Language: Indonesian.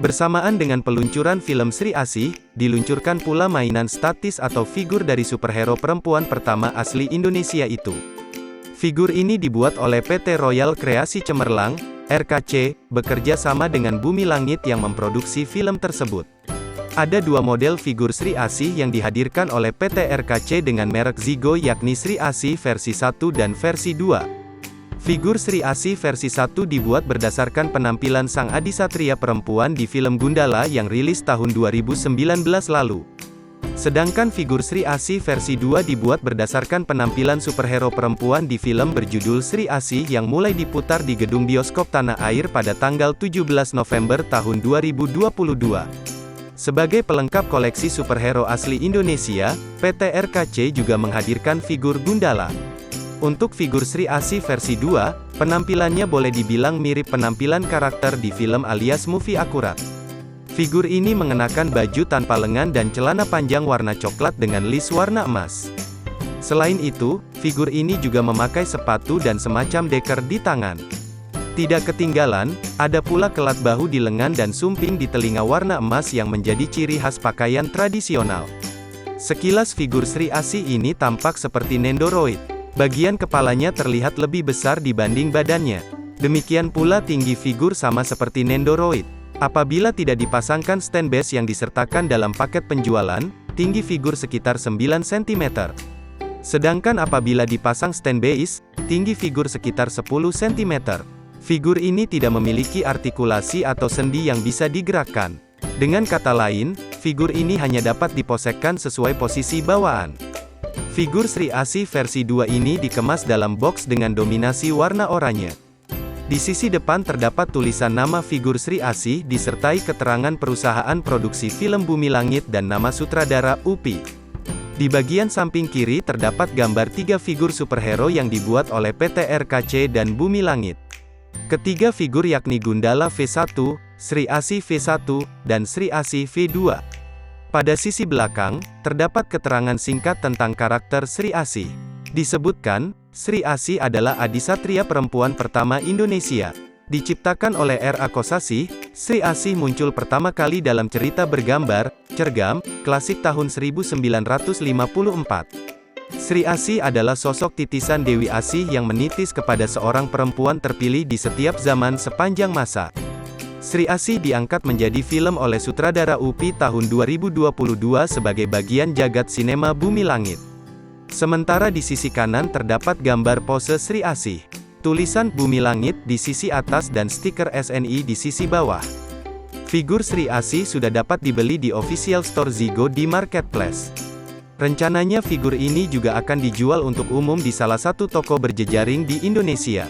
Bersamaan dengan peluncuran film Sri Asih, diluncurkan pula mainan statis atau figur dari superhero perempuan pertama asli Indonesia itu. Figur ini dibuat oleh PT Royal Kreasi Cemerlang, RKC, bekerja sama dengan Bumi Langit yang memproduksi film tersebut. Ada dua model figur Sri Asih yang dihadirkan oleh PT RKC dengan merek Zigo, yakni Sri Asih versi 1 dan versi 2. Figur Sri Asih versi 1 dibuat berdasarkan penampilan sang adisatria perempuan di film Gundala yang rilis tahun 2019 lalu. Sedangkan figur Sri Asih versi 2 dibuat berdasarkan penampilan superhero perempuan di film berjudul Sri Asih yang mulai diputar di gedung bioskop Tanah Air pada tanggal 17 November tahun 2022. Sebagai pelengkap koleksi superhero asli Indonesia, PT RKC juga menghadirkan figur Gundala. Untuk figur Sri Asih versi 2, penampilannya boleh dibilang mirip penampilan karakter di film alias movie akurat. Figur ini mengenakan baju tanpa lengan dan celana panjang warna coklat dengan list warna emas. Selain itu, figur ini juga memakai sepatu dan semacam deker di tangan. Tidak ketinggalan, ada pula kelat bahu di lengan dan sumping di telinga warna emas yang menjadi ciri khas pakaian tradisional. Sekilas figur Sri Asih ini tampak seperti Nendoroid. Bagian kepalanya terlihat lebih besar dibanding badannya. Demikian pula tinggi figur sama seperti Nendoroid. Apabila tidak dipasangkan stand base yang disertakan dalam paket penjualan, tinggi figur sekitar 9 cm. Sedangkan apabila dipasang stand base, tinggi figur sekitar 10 cm. Figur ini tidak memiliki artikulasi atau sendi yang bisa digerakkan. Dengan kata lain, figur ini hanya dapat diposekkan sesuai posisi bawaan. Figur Sri Asih versi 2 ini dikemas dalam box dengan dominasi warna oranye. Di sisi depan terdapat tulisan nama figur Sri Asih disertai keterangan perusahaan produksi film Bumi Langit dan nama sutradara UPI. Di bagian samping kiri terdapat gambar 3 figur superhero yang dibuat oleh PT RKC dan Bumi Langit. Ketiga figur yakni Gundala V1, Sri Asih V1, dan Sri Asih V2. Pada sisi belakang, terdapat keterangan singkat tentang karakter Sri Asih. Disebutkan, Sri Asih adalah adisatria perempuan pertama Indonesia. Diciptakan oleh R.A. Kosasih, Sri Asih muncul pertama kali dalam cerita bergambar, Cergam, klasik tahun 1954. Sri Asih adalah sosok titisan Dewi Asih yang menitis kepada seorang perempuan terpilih di setiap zaman sepanjang masa. Sri Asih diangkat menjadi film oleh sutradara UPI tahun 2022 sebagai bagian jagat sinema Bumi Langit. Sementara di sisi kanan terdapat gambar pose Sri Asih. Tulisan Bumi Langit di sisi atas dan stiker SNI di sisi bawah. Figur Sri Asih sudah dapat dibeli di official store Zigo di marketplace. Rencananya figur ini juga akan dijual untuk umum di salah satu toko berjejaring di Indonesia.